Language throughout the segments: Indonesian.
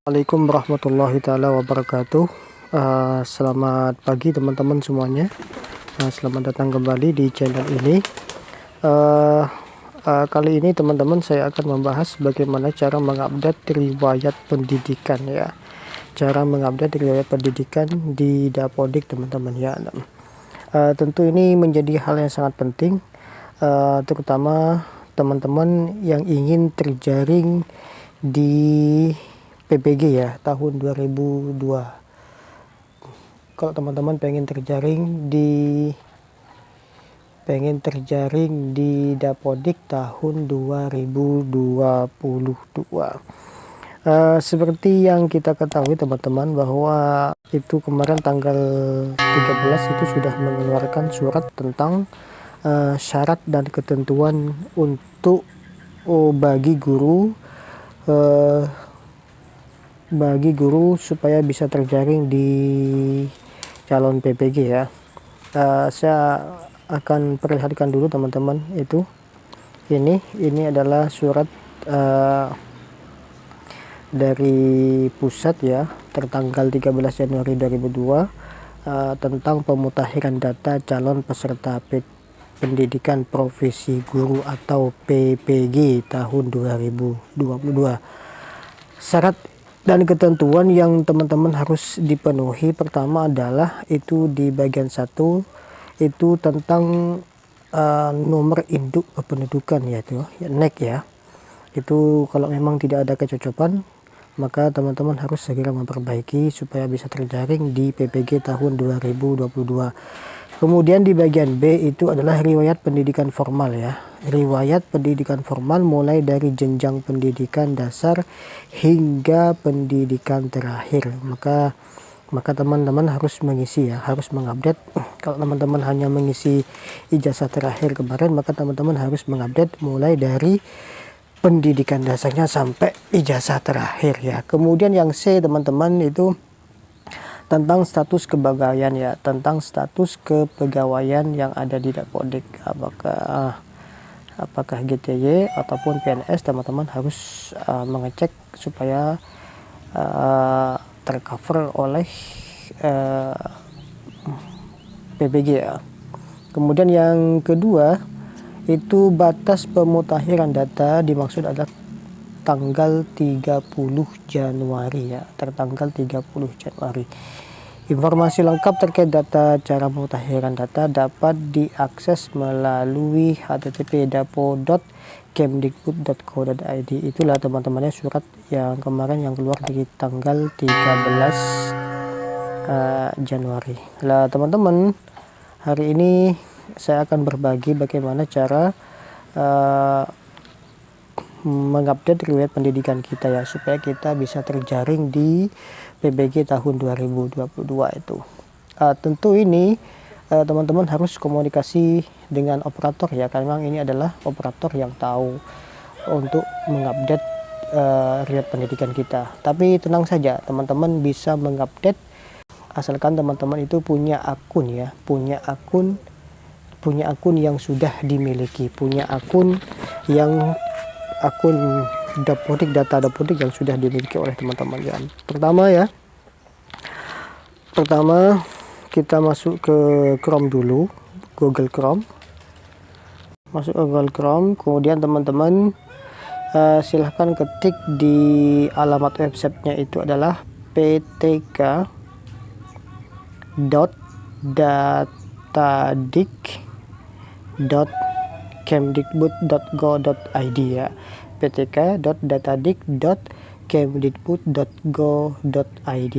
Assalamualaikum warahmatullahi taala wabarakatuh. Selamat pagi teman-teman semuanya. Selamat datang kembali di channel ini. Kali ini teman-teman saya akan membahas bagaimana cara mengupdate riwayat pendidikan ya. Cara mengupdate riwayat pendidikan di Dapodik teman-teman ya. Tentu ini menjadi hal yang sangat penting, terutama teman-teman yang ingin terjaring di PPG ya tahun 2002. Kalau teman-teman pengen terjaring di Dapodik tahun 2022. Seperti yang kita ketahui teman-teman, bahwa itu kemarin tanggal 13 itu sudah mengeluarkan surat tentang syarat dan ketentuan untuk bagi guru supaya bisa terjaring di calon PPG ya. Saya akan perlihatkan dulu teman-teman. Ini adalah surat dari pusat ya, tertanggal 13 Januari 2002 tentang pemutakhiran data calon peserta pendidikan profesi guru atau PPG tahun 2022. Syarat dan ketentuan yang teman-teman harus dipenuhi pertama adalah itu di bagian 1 itu tentang nomor induk kependudukan yaitu NIK ya. Itu kalau memang tidak ada kecocokan maka teman-teman harus segera memperbaiki supaya bisa terjaring di PPG tahun 2022. Kemudian di bagian B itu adalah riwayat pendidikan formal ya. Riwayat pendidikan formal mulai dari jenjang pendidikan dasar hingga pendidikan terakhir. Maka teman-teman harus mengisi ya, harus mengupdate. Kalau teman-teman hanya mengisi ijazah terakhir kemarin, maka teman-teman harus mengupdate mulai dari pendidikan dasarnya sampai ijazah terakhir ya. Kemudian yang C teman-teman itu tentang status kepegawaian ya, tentang status kepegawaian yang ada di Dapodik, apakah GTY ataupun PNS. Teman-teman harus mengecek supaya tercover oleh PPG ya. Kemudian yang kedua itu batas pemutakhiran data dimaksud adalah tanggal 30 Januari ya, tertanggal 30 Januari. Informasi lengkap terkait data cara pemutakhiran data dapat diakses melalui http://dapo.kemdikbud.go.id. Itulah teman-temannya surat yang kemarin yang keluar di tanggal 13 Januari. Lah teman-teman, hari ini saya akan berbagi bagaimana cara mengupdate riwayat pendidikan kita ya, supaya kita bisa terjaring di PPG tahun 2022 itu. Tentu ini teman-teman harus komunikasi dengan operator ya, karena memang ini adalah operator yang tahu untuk mengupdate riwayat pendidikan kita. Tapi tenang saja, teman-teman bisa mengupdate asalkan teman-teman itu punya akun ya, punya akun yang sudah dimiliki, punya akun Dapodik, data Dapodik yang sudah dimiliki oleh teman-teman ya. Pertama kita masuk ke Chrome dulu, Google Chrome. Masuk ke Google Chrome, kemudian teman-teman silahkan ketik di alamat websitenya itu adalah ptk.datadik.kemdikbud.go.id ya, ptk.datadik.kemdikbud.go.id.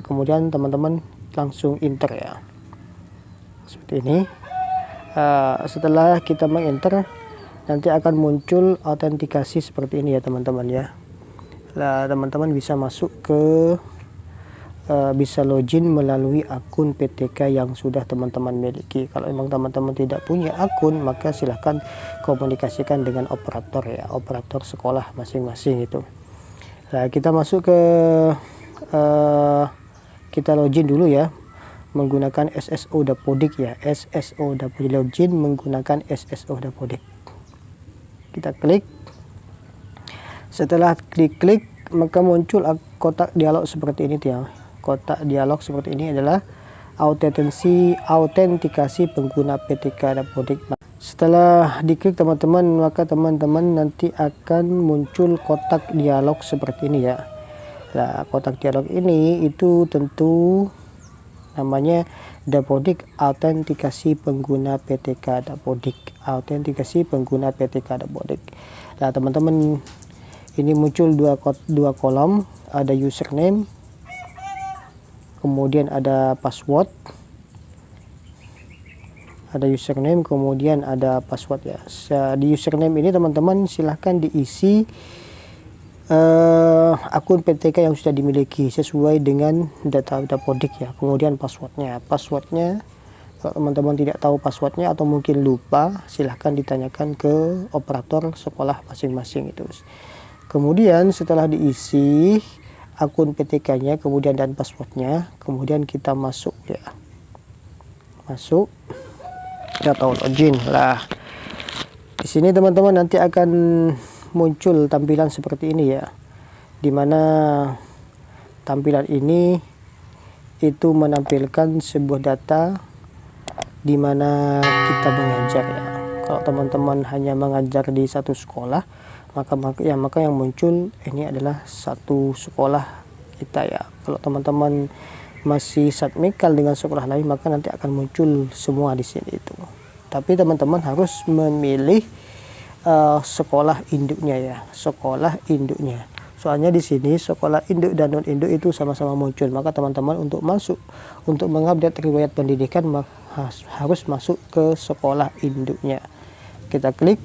Kemudian teman-teman langsung enter ya, seperti ini. Setelah kita mengenter, nanti akan muncul autentikasi seperti ini ya teman-teman ya. Lah teman-teman bisa masuk ke bisa login melalui akun PTK yang sudah teman-teman miliki. Kalau memang teman-teman tidak punya akun, maka silahkan komunikasikan dengan operator ya, operator sekolah masing-masing itu. Nah, kita masuk ke kita login dulu ya, menggunakan SSO Dapodik ya, SSO Dapodik, login menggunakan SSO Dapodik. Kita klik. Setelah klik maka muncul kotak dialog seperti ini ya. Kotak dialog seperti ini adalah autentikasi pengguna PTK Dapodik. Setelah diklik teman-teman, maka teman-teman nanti akan muncul kotak dialog seperti ini ya. Nah, kotak dialog ini itu tentu namanya Dapodik autentikasi pengguna PTK Dapodik. Autentikasi pengguna PTK Dapodik. Nah, teman-teman, ini muncul dua kolom, ada username, kemudian ada password. Ada username, kemudian ada password ya. Di username ini teman-teman silahkan diisi akun PTK yang sudah dimiliki sesuai dengan data Dapodik ya. Kemudian passwordnya kalau teman-teman tidak tahu passwordnya atau mungkin lupa, silahkan ditanyakan ke operator sekolah masing-masing itu. Kemudian setelah diisi akun PTK-nya kemudian dan passwordnya, kemudian kita masuk ya, masuk atau login lah. Di sini teman-teman nanti akan muncul tampilan seperti ini ya, dimana tampilan ini itu menampilkan sebuah data dimana kita mengajar ya. Kalau teman-teman hanya mengajar di satu sekolah, maka yang muncul ini adalah satu sekolah kita ya. Kalau teman-teman masih satmikal dengan sekolah lain, maka nanti akan muncul semua di sini itu. Tapi teman-teman harus memilih sekolah induknya ya, sekolah induknya. Soalnya di sini sekolah induk dan non induk itu sama-sama muncul. Maka teman-teman untuk mengupdate riwayat pendidikan harus masuk ke sekolah induknya. Kita klik.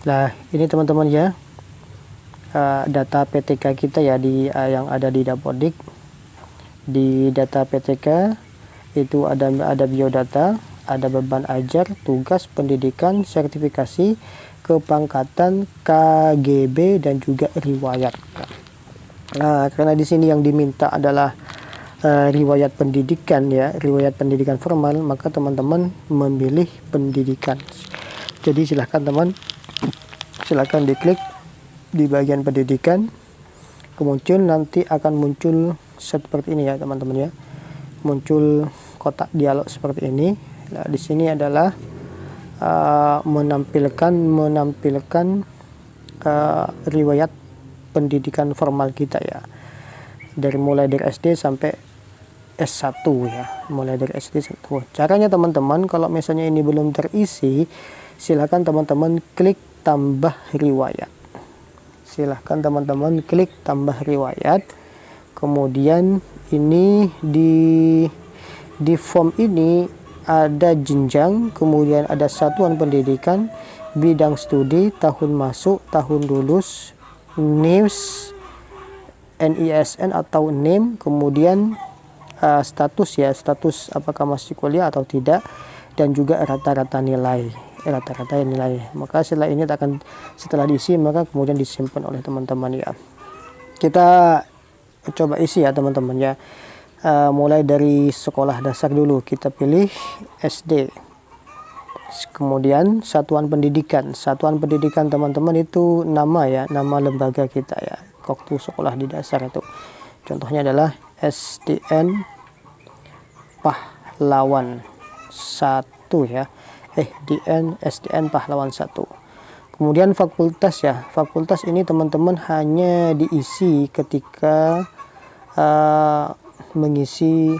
Nah, ini teman-teman ya, data PTK kita ya yang ada di Dapodik. Di data PTK itu ada biodata, ada beban ajar, tugas pendidikan, sertifikasi, kepangkatan, KGB, dan juga riwayat. Nah, karena di sini yang diminta adalah riwayat pendidikan ya, riwayat pendidikan formal, maka teman-teman memilih pendidikan. Jadi silahkan diklik di bagian pendidikan, kemudian nanti akan muncul seperti ini ya teman-teman ya, muncul kotak dialog seperti ini. Nah, di sini adalah menampilkan riwayat pendidikan formal kita ya, mulai dari SD sampai S1 ya, mulai dari SD S1. Caranya teman-teman, kalau misalnya ini belum terisi, silakan teman-teman klik tambah riwayat. Silahkan teman-teman klik tambah riwayat. Kemudian ini di form ini ada jenjang, kemudian ada satuan pendidikan, bidang studi, tahun masuk, tahun lulus, NIS, NISN atau NIM, kemudian status ya, status apakah masih kuliah atau tidak, dan juga rata-rata nilai. Maka setelah diisi, maka kemudian disimpan oleh teman-teman ya. Kita coba isi ya teman-teman ya. Mulai dari sekolah dasar dulu, kita pilih SD. Kemudian satuan pendidikan teman-teman itu nama ya, nama lembaga kita ya, waktu sekolah di dasar itu. Contohnya adalah SDN Pahlawan 1 ya. SDN Pahlawan 1. Kemudian fakultas ya. Fakultas ini teman-teman hanya diisi ketika mengisi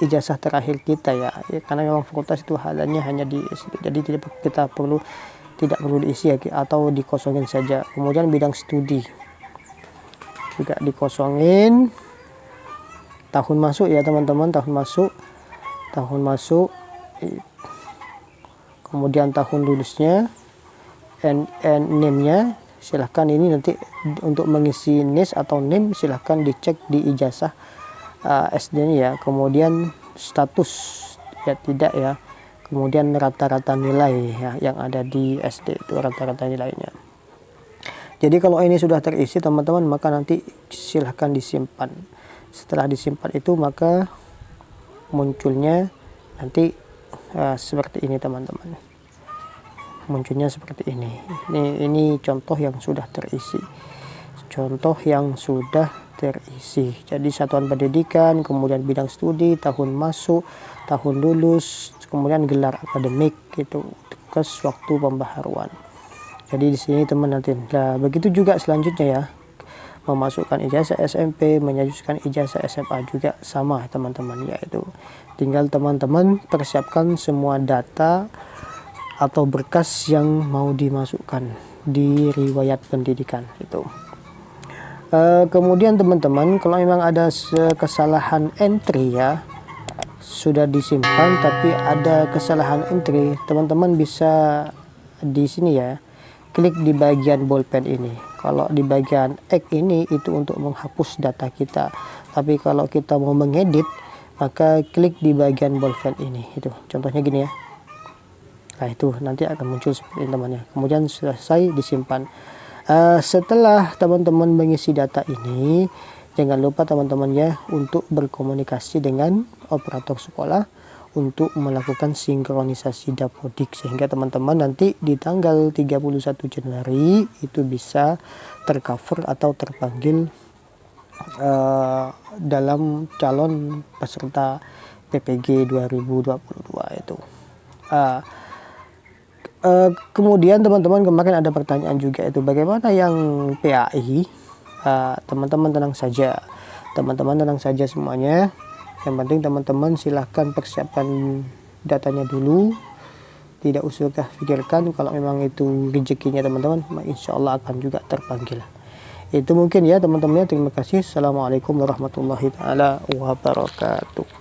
ijazah terakhir kita ya. Karena memang fakultas itu halannya hanya di SD. Jadi tidak perlu diisi ya, atau dikosongin saja. Kemudian bidang studi juga dikosongin. Tahun masuk ya teman-teman, tahun masuk. Kemudian tahun lulusnya, NIM-nya, silahkan ini nanti untuk mengisi NIS atau NIM silahkan dicek di ijazah SD-nya ya. Kemudian status ya tidak ya. Kemudian rata-rata nilai ya, yang ada di SD itu rata-rata nilainya. Jadi kalau ini sudah terisi teman-teman, maka nanti silahkan disimpan. Setelah disimpan itu maka munculnya nanti seperti ini teman-teman, munculnya seperti ini. Ini contoh yang sudah terisi, jadi satuan pendidikan, kemudian bidang studi, tahun masuk, tahun lulus, kemudian gelar akademik, itu tugas waktu pembaharuan. Jadi di sini teman nanti, nah begitu juga selanjutnya ya, memasukkan ijazah SMP, menyajuskan ijazah SMA juga sama teman-teman, yaitu tinggal teman-teman persiapkan semua data atau berkas yang mau dimasukkan di riwayat pendidikan itu. Kemudian teman-teman, kalau memang ada kesalahan entry ya, sudah disimpan tapi ada kesalahan entry, teman-teman bisa di sini ya, klik di bagian bolpen ini. Kalau di bagian X ini itu untuk menghapus data kita, tapi kalau kita mau mengedit maka klik di bagian bolpen ini. Itu contohnya gini ya. Nah itu nanti akan muncul seperti ini temannya. Kemudian selesai disimpan. Setelah teman-teman mengisi data ini, jangan lupa teman-teman ya untuk berkomunikasi dengan operator sekolah untuk melakukan sinkronisasi dapodik, sehingga teman-teman nanti di tanggal 31 Januari itu bisa tercover atau terpanggil dalam calon peserta PPG 2022 itu. Kemudian teman-teman, kemarin ada pertanyaan juga, itu bagaimana yang PAI. Teman-teman tenang saja, semuanya. Yang penting teman-teman silahkan persiapkan datanya dulu, tidak usah pikirkan, kalau memang itu rezekinya teman-teman, insya Allah akan juga terpanggil. Itu mungkin ya teman-teman, terima kasih. Assalamualaikum warahmatullahi wabarakatuh.